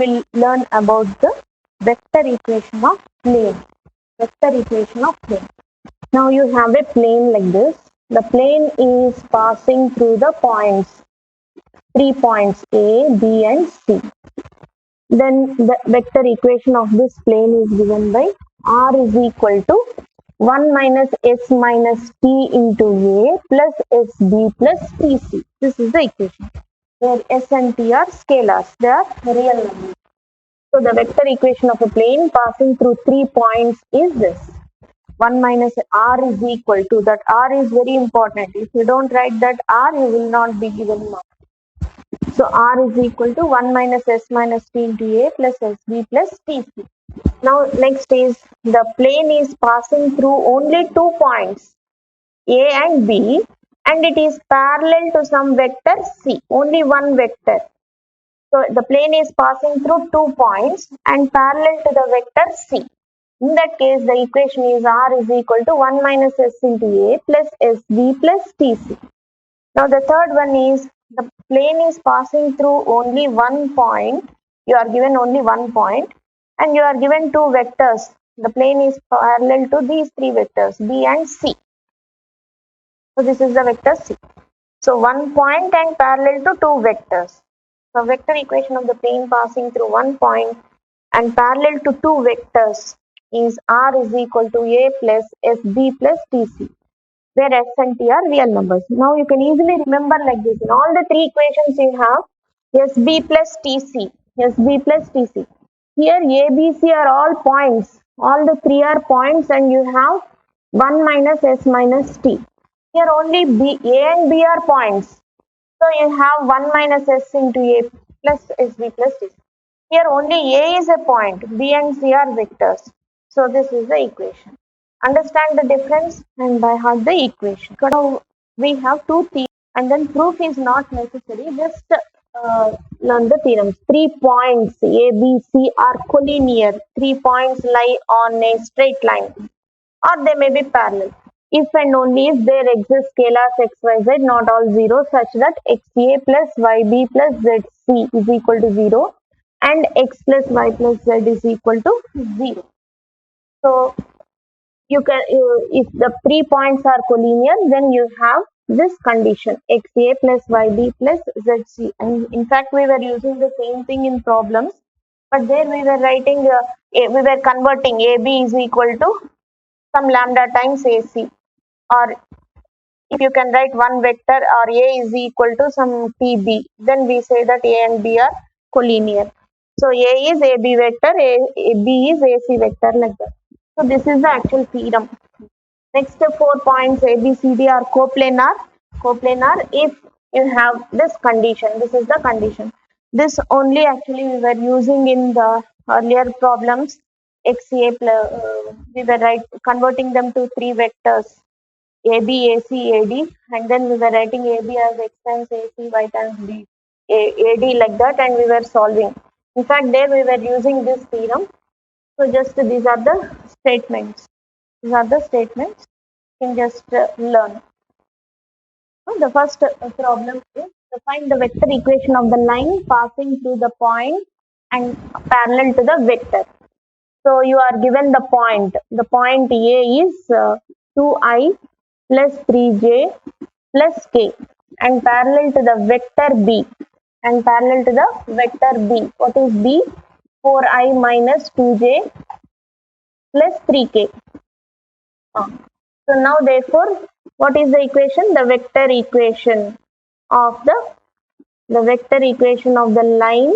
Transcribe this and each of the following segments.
will learn about the vector equation of plane. Vector equation of plane. Now you have a plane like this. The plane is passing through the points, 3 points A, B and C. Then the vector equation of this plane is given by R is equal to 1 minus S minus T into A plus SB plus TC. This is the equation where S and T are scalars. They are real numbers. So the vector equation of a plane passing through 3 points is this. 1 minus R is equal to, that R is very important. If you don't write that R, you will not be given mark. So R is equal to 1 minus S minus T into A plus SB plus TC. Now next is the plane is passing through only 2 points A and B and it is parallel to some vector C, only one vector. So the plane is passing through 2 points and parallel to the vector C. In that case, the equation is R is equal to 1 minus S into A plus SB plus TC. Now the third one is the plane is passing through only 1 point. You are given only 1 point and you are given 2 vectors. The plane is parallel to these 3 vectors B and C. So this is the vector C. So 1 point and parallel to 2 vectors. So vector equation of the plane passing through 1 point and parallel to 2 vectors is R is equal to A plus SB plus TC, where S and T are real numbers. Now you can easily remember like this. In all the 3 equations you have SB plus TC, SB plus TC. Here A, B, C are all points. All the 3 are points and you have 1 minus S minus T. Here only A and B are points. So you have 1 minus S into A plus SB plus TC. Here only A is a point, B and C are vectors. So this is the equation. Understand the difference and by heart the equation. Now we have 2 theorems and then proof is not necessary. Just learn the theorems. 3 points A, B, C are collinear. 3 points lie on a straight line or they may be parallel. If and only if there exist scalars x, y, z not all 0 such that xa plus yb plus zc is equal to 0 and x plus y plus z is equal to 0. So you can, if the 3 points are collinear, then you have this condition xa plus yb plus zc. And in fact, we were using the same thing in problems, but there we were writing, we were converting ab is equal to some lambda times ac, or if you can write one vector or a is equal to some tb, then we say that a and b are collinear. So a is ab vector, b is ac vector, like that. So this is the actual theorem. Next 4 points A, B, C, D are coplanar. Coplanar if you have this condition. This is the condition. This only actually we were using in the earlier problems. XA we were converting them to 3 vectors. AB, AC, AD, and then we were writing AB as X times AC, Y times B, AD like that, and we were solving. In fact, there we were using this theorem. So just these are the statements. These are the statements. You can just learn. So the first problem is to find the vector equation of the line passing through the point and parallel to the vector. So you are given the point. The point A is 2i plus 3j plus k and parallel to the vector B. And parallel to the vector B. What is B? 4i minus 2j plus 3k. So now therefore, what is the equation? The vector equation of the vector equation of the line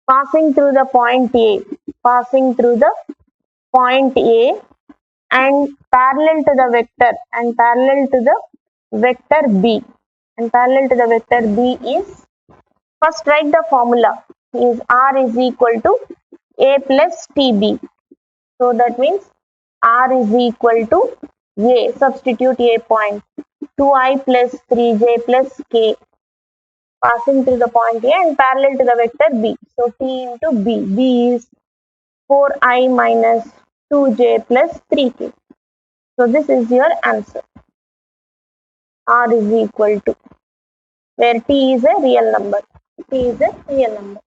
passing through the point A, passing through the point A and parallel to the vector and parallel to the vector B. And parallel to the vector B is, first write the formula, is R is equal to A plus TB. So that means R is equal to A, substitute A point, 2i plus 3j plus k passing through the point A and parallel to the vector B. So T into B. B is 4i minus 2j plus 3k. So this is your answer. R is equal to, where T is a real number. T is a real number.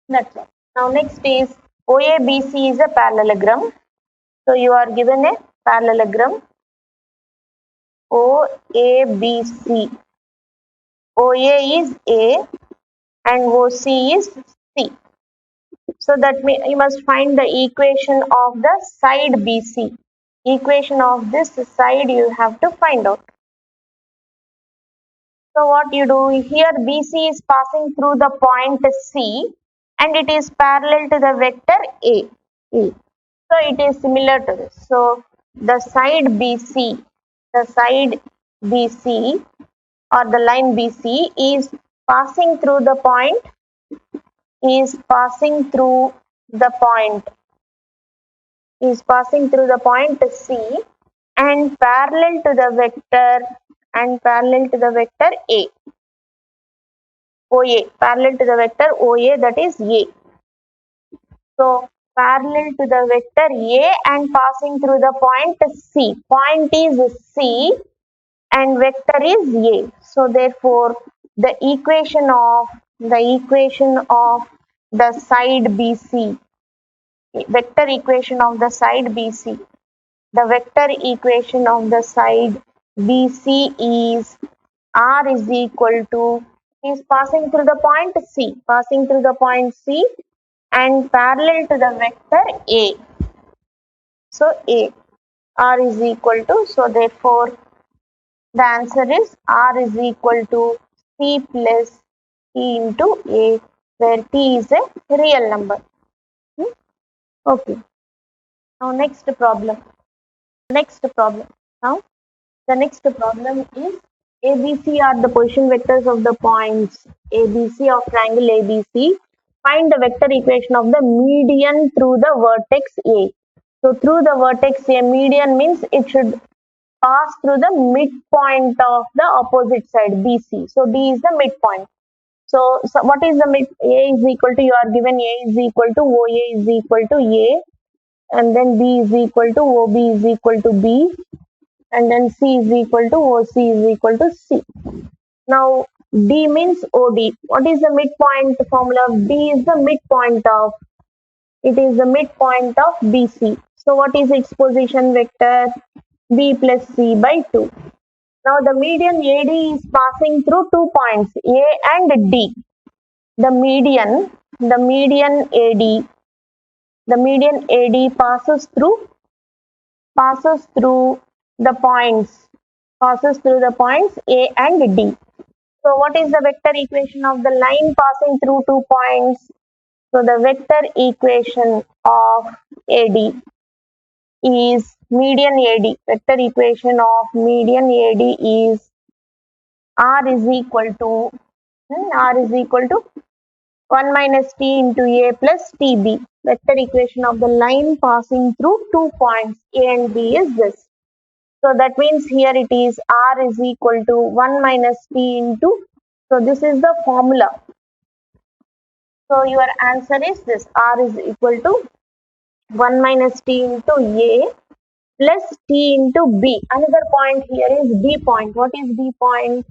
That's all. Now next is OABC is a parallelogram. So you are given a parallelogram OABC. OA is A and OC is C. So that means you must find the equation of the side BC. Equation of this side you have to find out. So what you do here, BC is passing through the point C and it is parallel to the vector A. So it is similar to this. So the side BC or the line BC is passing through the point C and parallel to the vector A. OA, parallel to the vector OA, that is A. So parallel to the vector A and passing through the point C. Point is C and vector is A. So therefore the equation of the side BC, vector equation of the side BC, the vector equation of the side BC is R is equal to, is passing through the point C and parallel to the vector A. So A, R is equal to, so therefore the answer is R is equal to C plus T into A, where T is a real number. Okay. Now next problem. Now the next problem is ABC are the position vectors of the points ABC of triangle ABC. Find the vector equation of the median through the vertex A. So through the vertex A, median means it should pass through the midpoint of the opposite side BC. So D is the midpoint. So what is the mid? A is equal to, you are given A is equal to OA is equal to A, and then B is equal to OB is equal to B, and then C is equal to OC is equal to C. Now D means OD. What is the midpoint formula? D is the midpoint of, it is the midpoint of BC. So what is its position vector? B plus C by 2. Now the median AD is passing through 2 points A and D. The median AD passes through the points A and D. So what is the vector equation of the line passing through 2 points? So the vector equation of AD is median AD. Vector equation of median AD is R is equal to 1 minus T into A plus TB. Vector equation of the line passing through 2 points A and B is this. So that means here it is R is equal to 1 minus T into, so this is the formula. So your answer is this, R is equal to 1 minus T into A plus T into B. Another point here is B point. What is B point?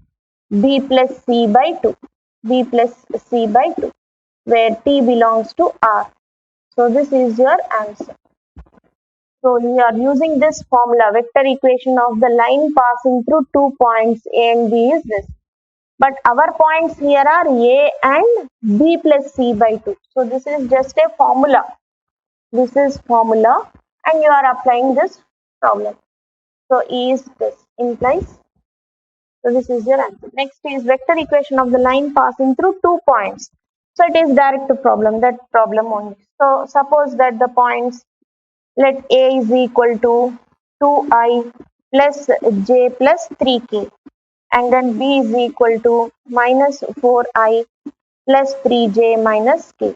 B plus C by 2. B plus C by 2, where T belongs to R. So this is your answer. So we are using this formula, vector equation of the line passing through 2 points A and B is this. But our points here are A and B plus C by 2. So this is just a formula. This is formula and you are applying this problem. So E is this, implies. So this is your answer. Next is vector equation of the line passing through 2 points. So it is direct problem, that problem only. So suppose that the points, let A is equal to 2i plus j plus 3k, and then B is equal to minus 4i plus 3j minus k.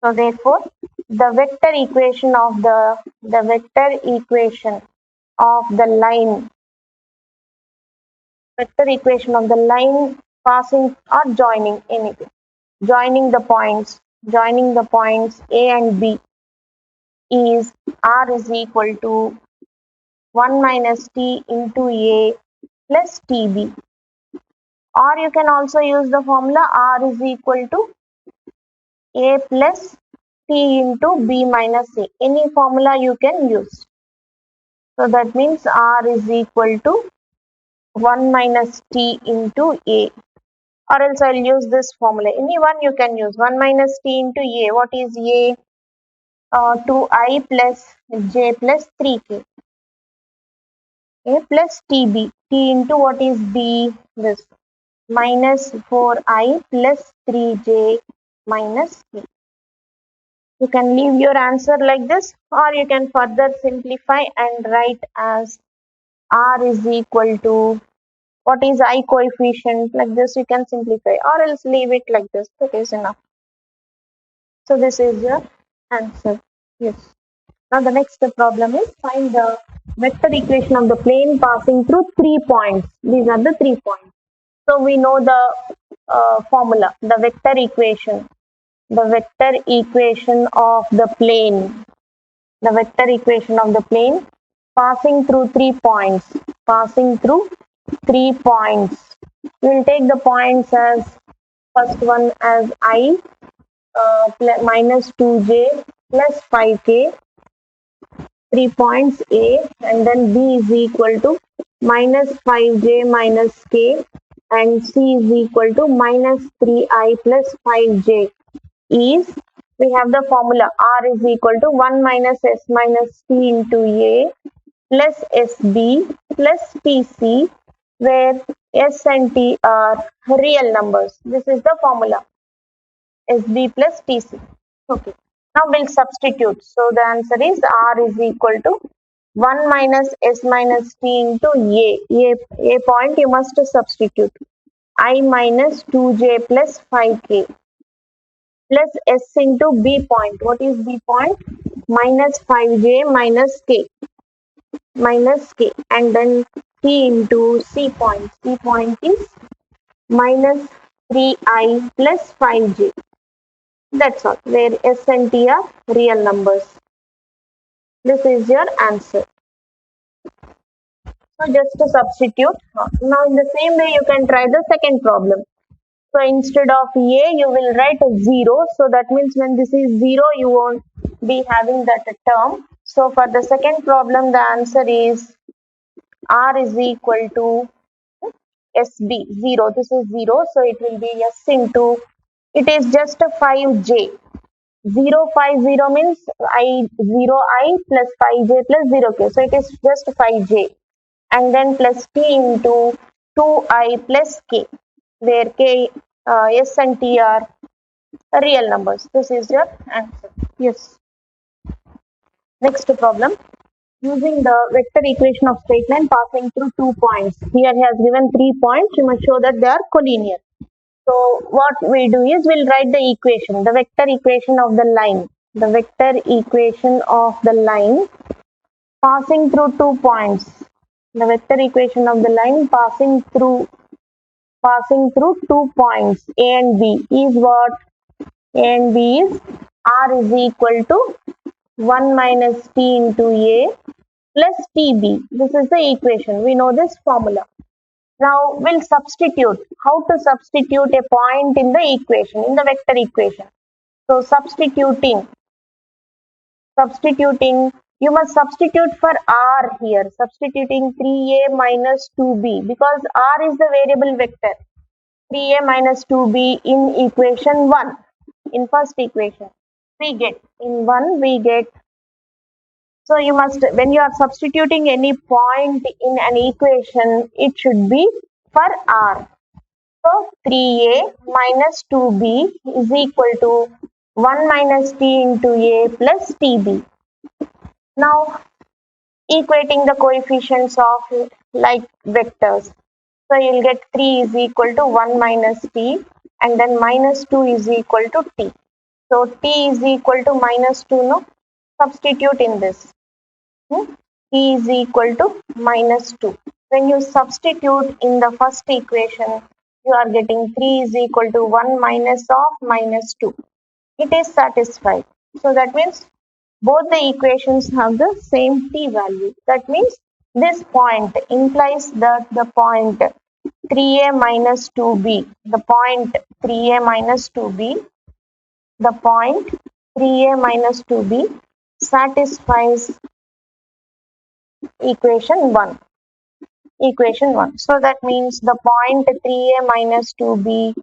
So therefore the vector equation of the line passing or joining anything, joining the points A and B is R is equal to 1 minus T into A plus TB. Or you can also use the formula R is equal to A plus t into b minus a. Any formula you can use. So that means r is equal to 1 minus t into a. Or else I'll use this formula. Any one you can use. 1 minus t into a. What is a? 2i plus j plus 3k. A plus tb. T into what is b? This. Minus 4i plus 3j minus k. You can leave your answer like this, or you can further simplify and write as r is equal to what is I coefficient, like this you can simplify, or else leave it like this. That is enough. So this is your answer. Yes. Now the next problem is find the vector equation of the plane passing through 3 points. These are the 3 points. So we know the formula, the vector equation. The vector equation of the plane. The vector equation of the plane passing through 3 points. Passing through 3 points. We will take the points as first one as I minus 2j plus 5k. 3 points A, and then B is equal to minus 5j minus k, and C is equal to minus 3i plus 5j. Is we have the formula R is equal to 1 minus S minus T into A plus SB plus TC, where S and T are real numbers. This is the formula SB plus TC. Okay. Now we'll substitute. So the answer is R is equal to 1 minus S minus T into A point you must substitute. I minus 2j plus 5k plus S into B point. What is B point? Minus 5j minus k. Minus k. And then T into C point. C point is minus 3i plus 5j. That's all, where S and T are real numbers. This is your answer. So just to substitute. Now in the same way you can try the second problem. So instead of A you will write a 0. So that means when this is 0 you won't be having that term. So for the second problem the answer is R is equal to SB 0. This is 0. So it will be S into, it is just a 5j. 0, 5, 0 means 0i plus 5j plus 0k. So it is just 5j. And then plus t into 2i plus k, where k, S and t are real numbers. This is your answer. Yes. Next problem. Using the vector equation of straight line passing through 2 points. Here he has given 3 points. You must show that they are collinear. So what we do is we'll write the equation, the vector equation of the line. The vector equation of the line passing through 2 points. The vector equation of the line passing through 2 points A and B is what? A and B is R is equal to 1 minus T into A plus TB. This is the equation. We know this formula. Now we'll substitute. How to substitute a point in the equation, in the vector equation? So substituting, you must substitute for R here. Substituting 3a minus 2b, because R is the variable vector. 3a minus 2b in equation 1. In first equation, we get, in 1 we get. So you must, when you are substituting any point in an equation, it should be for R. So 3a minus 2b is equal to 1 minus t into a plus tb. Now equating the coefficients of like vectors. So you'll get 3 is equal to 1 minus t, and then minus 2 is equal to t. So t is equal to minus 2, no? Substitute in this. T is equal to minus 2. When you substitute in the first equation, you are getting 3 is equal to 1 minus of minus 2. It is satisfied. So that means both the equations have the same t value. That means this point implies that the point 3a minus 2b, the point 3a minus 2b, the point 3a minus 2b satisfies equation 1. Equation 1. So that means the point 3a minus 2b,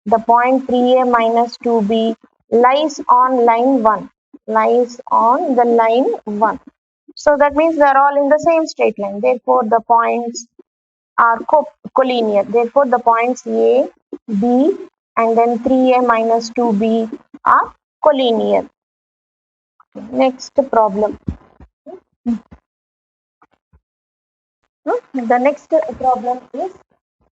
the point 3a minus 2b lies on line 1. Lies on the line 1. So that means they are all in the same straight line. Therefore, the points are collinear. Therefore, the points A, B, and then 3a minus 2b are collinear. Next problem. The next problem is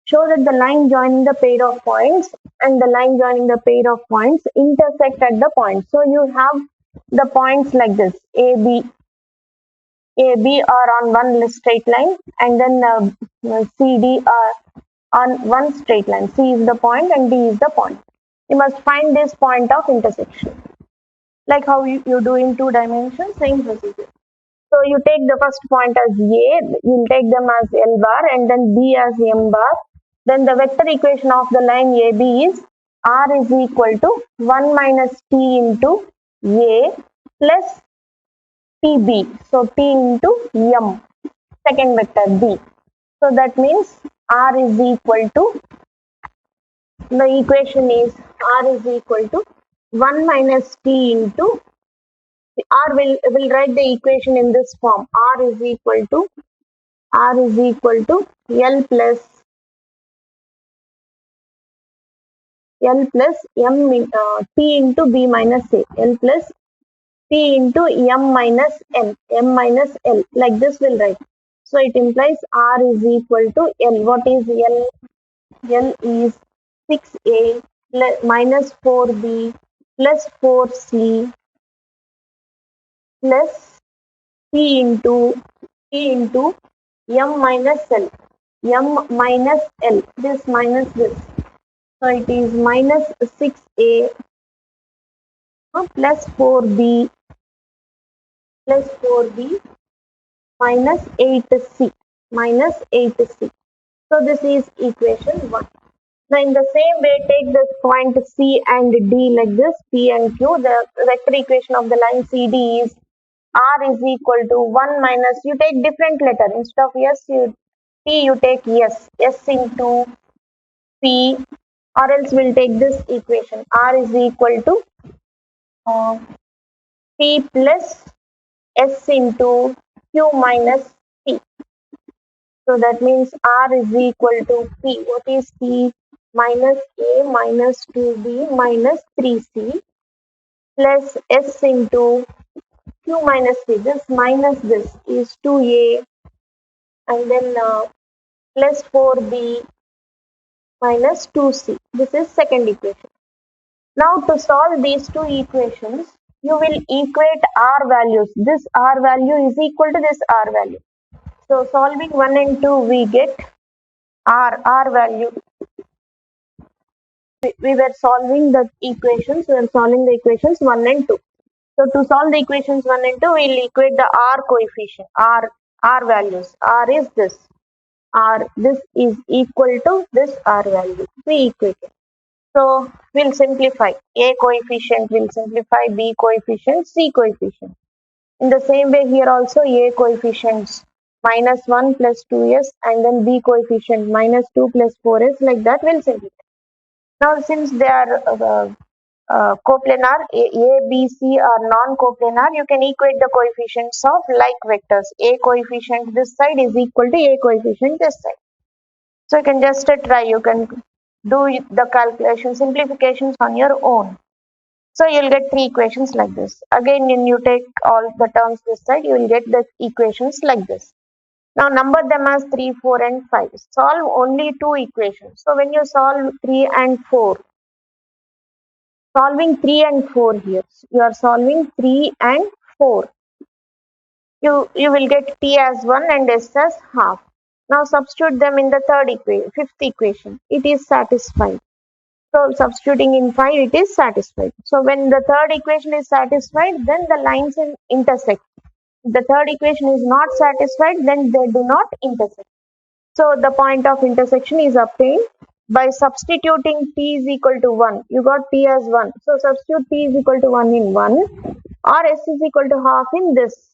show that the line joining the pair of points and the line joining the pair of points intersect at the point. So you have the points like this. AB are on one straight line, and then CD are on one straight line. C is the point and D is the point. You must find this point of intersection. Like how you do in 2 dimensions, same procedure. So you take the first point as A, you'll take them as L bar and then B as M bar. Then the vector equation of the line AB is R is equal to 1 minus T into A plus TB. So T into M, second vector B. So that means R is equal to, the equation is R is equal to 1 minus T into, R will write the equation in this form. R is equal to L plus M T into B minus A. L plus T into M minus N. M minus L. Like this will write. So it implies R is equal to L. What is L? L is 6A minus 4B plus 4C plus T into M minus L. M minus L. This minus this. So it is minus 6A plus 4B minus 8C. Minus 8C. So this is equation 1. Now in the same way, take this point C and D like this, P and Q. The vector equation of the line CD is R is equal to 1 minus, you take different letter. Instead of S, T you take S. S into P, or else we'll take this equation. R is equal to P plus S into Q minus T. So that means R is equal to P. What is P? Minus A minus 2B minus 3C plus S into Q minus C. This minus this is 2A and then plus 4B minus 2C. This is second equation. Now to solve these two equations, you will equate R values. This R value is equal to this R value. So solving 1 and 2, we get R value. We were solving the equations. We were solving the equations 1 and 2. So to solve the equations 1 and 2, we will equate the R coefficient, R values. R is this. This is equal to this R value. We equate it. So we'll simplify. A coefficient will simplify, B coefficient, C coefficient. In the same way here also A coefficients minus 1 plus 2s and then B coefficient minus 2 plus 4s, like that will simplify. Now since they are coplanar, A, B, C are non-coplanar, you can equate the coefficients of like vectors. A coefficient this side is equal to A coefficient this side. So you can just try, you can do the calculation, simplifications on your own. So you'll get 3 equations like this. Again, when you take all the terms this side, you will get the equations like this. Now number them as 3, 4 and 5. Solve only 2 equations. So when you solve 3 and 4, solving 3 and 4 here, you are solving 3 and 4. You will get T as 1 and S as half. Now substitute them in the fifth equation. It is satisfied. So substituting in 5, it is satisfied. So when the third equation is satisfied, then the lines intersect. If the third equation is not satisfied, then they do not intersect. So the point of intersection is obtained. by substituting t is equal to 1, you got t as 1. So substitute t is equal to 1 in 1 or s is equal to half in this.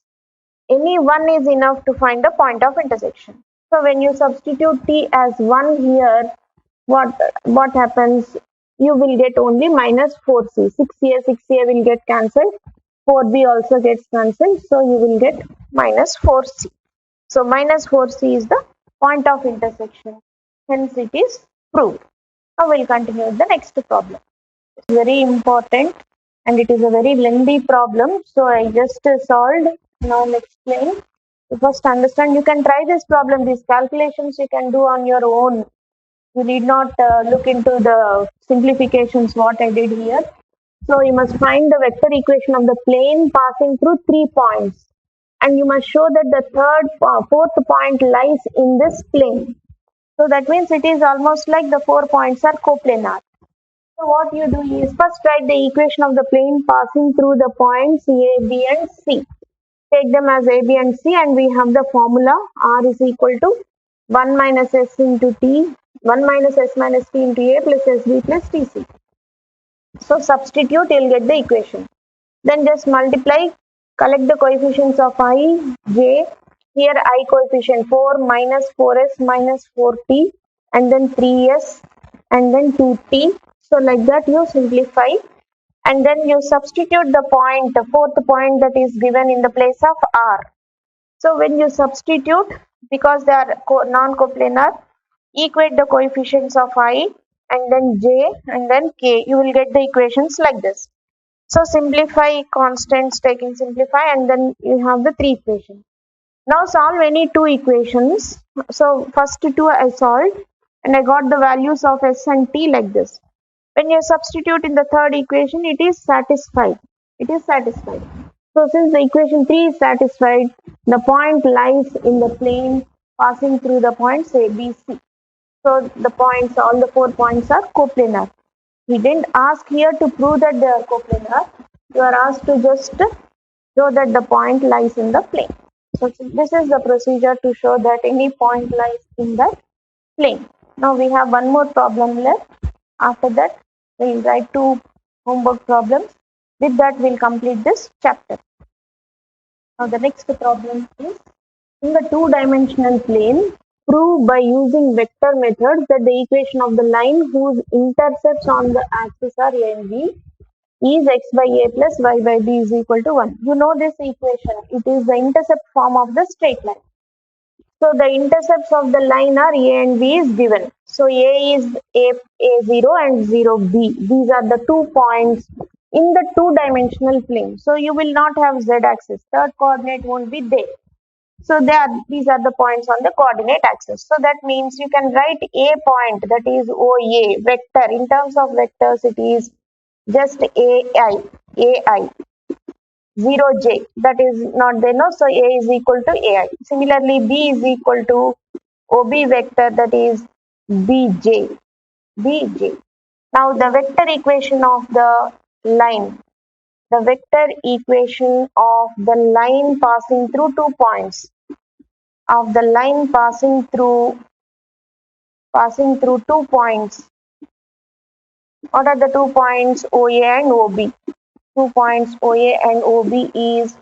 Any one is enough to find the point of intersection. So when you substitute t as 1 here, what happens? You will get only minus 4c. 6a will get cancelled. 4b also gets cancelled. So you will get minus 4c. So minus 4c is the point of intersection. Hence it is proved. Now we'll continue with the next problem. It's very important and it is a very lengthy problem. So I just solved. Now I'll explain. You first understand, you can try this problem. These calculations you can do on your own. You need not look into the simplifications what I did here. So you must find the vector equation of the plane passing through 3 points. And you must show that the fourth point lies in this plane. So that means it is almost like the 4 points are coplanar. So what you do is first write the equation of the plane passing through the points A, B and C. Take them as A, B and C and we have the formula R is equal to 1 minus S into T, 1 minus S minus T into A plus SB plus TC. So substitute, you'll get the equation. Then just multiply, collect the coefficients of I, J. Here I coefficient 4 minus 4S minus 4T and then 3S and then 2T. So like that you simplify and then you substitute the point, the fourth point that is given in the place of R. So when you substitute, because they are non-coplanar, equate the coefficients of I and then J and then K. You will get the equations like this. So simplify constants, taking simplify and then you have the 3 equations. Now solve any 2 equations. So first 2 I solved and I got the values of S and T like this. When you substitute in the third equation, it is satisfied. It is satisfied. So since the equation 3 is satisfied, the point lies in the plane passing through the points A, B, C. So the points, all the 4 points are coplanar. We didn't ask here to prove that they are coplanar. You are asked to just show that the point lies in the plane. So this is the procedure to show that any point lies in that plane. Now we have one more problem left. After that, we will write 2 homework problems. With that, we will complete this chapter. Now the next problem is, in the 2-dimensional plane, prove by using vector methods that the equation of the line whose intercepts on the axis are A and B is x by A plus y by B is equal to 1. You know this equation. It is the intercept form of the straight line. So the intercepts of the line are A and B is given. So A is A0 and 0B. These are the 2 points in the 2-dimensional plane. So you will not have Z axis. Third coordinate won't be there. So these are the points on the coordinate axis. So that means you can write a point, that is OA vector. In terms of vectors, it is just AI, 0J. That is not there, no. So A is equal to AI. Similarly, B is equal to OB vector, that is BJ. Now the vector equation of the line. The vector equation of the line passing through 2 points. Of the line passing through 2 points. What are the 2 points? OA and OB. 2 points OA and OB is,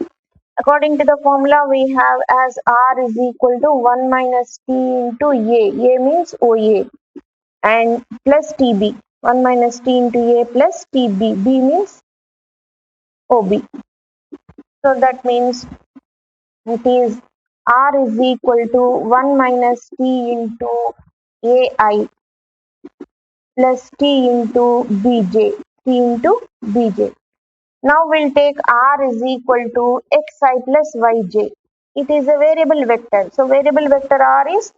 according to the formula we have as R is equal to 1 minus T into A. A means OA and plus TB. 1 minus T into A plus TB. B means OB. So that means it is R is equal to 1 minus T into AI plus T into BJ. Now we'll take R is equal to xi plus yj. It is a variable vector. So variable vector R is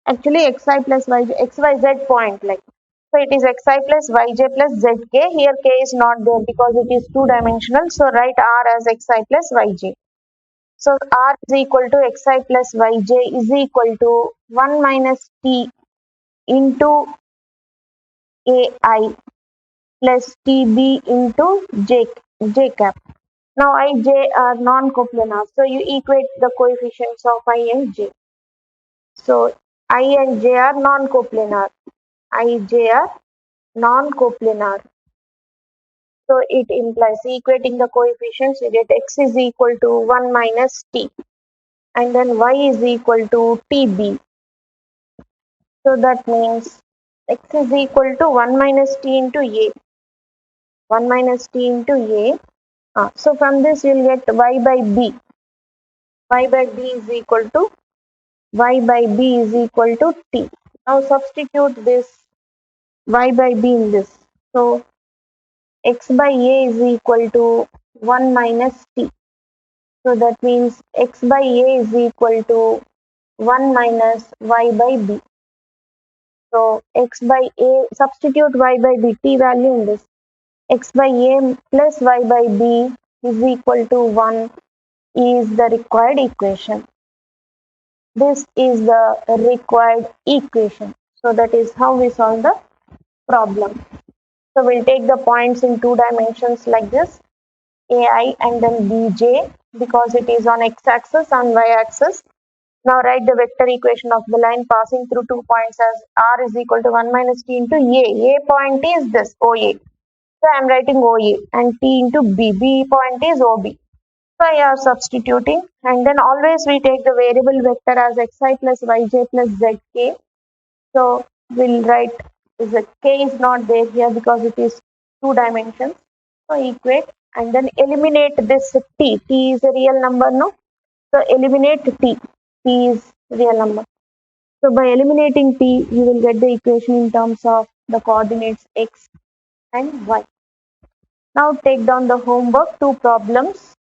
actually xi plus yj, xyz point like. So it is xi plus yj plus zk. Here k is not there because it is 2-dimensional. So write R as xi plus yj. So R is equal to xi plus yj is equal to 1 minus T into AI plus TB into J cap. Now I, J are non-coplanar. So you equate the coefficients of I and J. So I and J are non-coplanar. ij are non-coplanar. So it implies equating the coefficients, you get x is equal to 1 minus t and then y is equal to tb. So that means x is equal to 1 minus t into a. 1 minus t into a. So from this you will get y by b. Y by b is equal to y by b is equal to t. Now substitute this y by b in this. So x by a is equal to 1 minus t. So that means x by a is equal to 1 minus y by b. So x by a, substitute y by b, t value in this. X by a plus y by b is equal to 1 is the required equation. This is the required equation. So that is how we solve the problem. So we'll take the points in 2 dimensions like this, ai and then bj, because it is on x-axis and y-axis. Now write the vector equation of the line passing through 2 points as r is equal to 1 minus t into a. A point is this, OA. So I am writing OA and t into b. B point is OB. So I am substituting, and then always we take the variable vector as xi plus yj plus zk. So we'll write z. K is not there here because it is 2 dimensions. So equate and then eliminate this t. T is a real number, no? So eliminate t. T is real number. So by eliminating t, you will get the equation in terms of the coordinates x and y. Now take down the homework, 2 problems.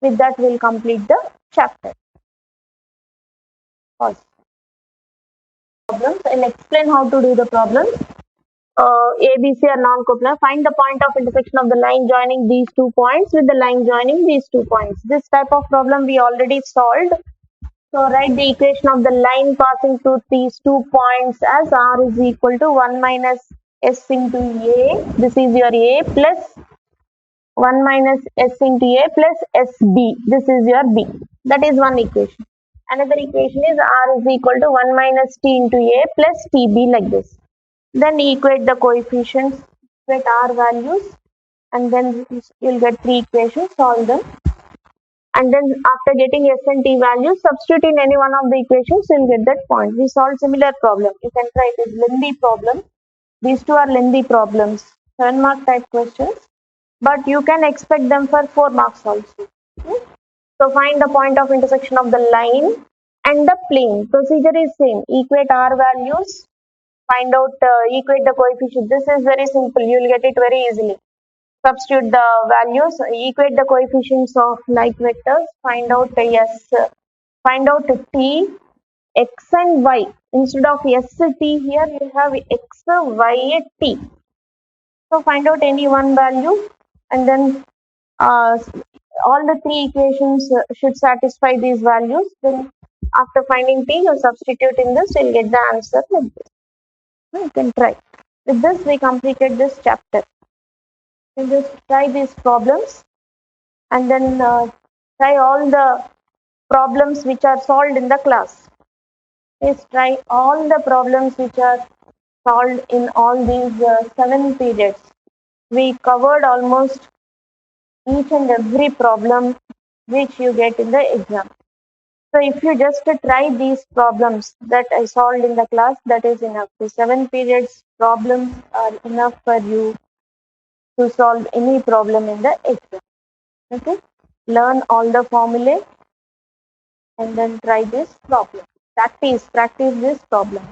With that, we'll complete the chapter. Pause. Problems. I'll explain how to do the problems. A, B, C are non-coplanar. Find the point of intersection of the line joining these 2 points with the line joining these 2 points. This type of problem we already solved. So write the equation of the line passing through these 2 points as r is equal to 1 minus s into a. This is your a plus 1 minus s into a plus sb. This is your b. That is one equation. Another equation is r is equal to 1 minus t into a plus tb, like this. Then equate the coefficients, equate r values, and then you'll get 3 equations, solve them. And then after getting s and t values, substitute in any one of the equations, you'll get that point. We solve similar problem. You can try it as lengthy problem. These 2 are lengthy problems, 7 mark type questions, but you can expect them for 4 marks also. So find the point of intersection of the line and the plane. Procedure is same. Equate r values, find out, equate the coefficient. This is very simple. You will get it very easily. Substitute the values, equate the coefficients of like vectors, find out s, find out t, x and y. Instead of s t here, you have x, y, t. So find out any one value, and then all the 3 equations should satisfy these values. Then after finding t, you substitute in this, you'll get the answer like this. You can try. With this, we completed this chapter. You just try these problems and then try all the problems which are solved in the class. Please try all the problems which are solved in all these 7 periods. We covered almost each and every problem which you get in the exam. So if you just try these problems that I solved in the class, that is enough. The 7 periods problems are enough for you to solve any problem in the exam. Okay, learn all the formulae and then try this problem. Practice this problem.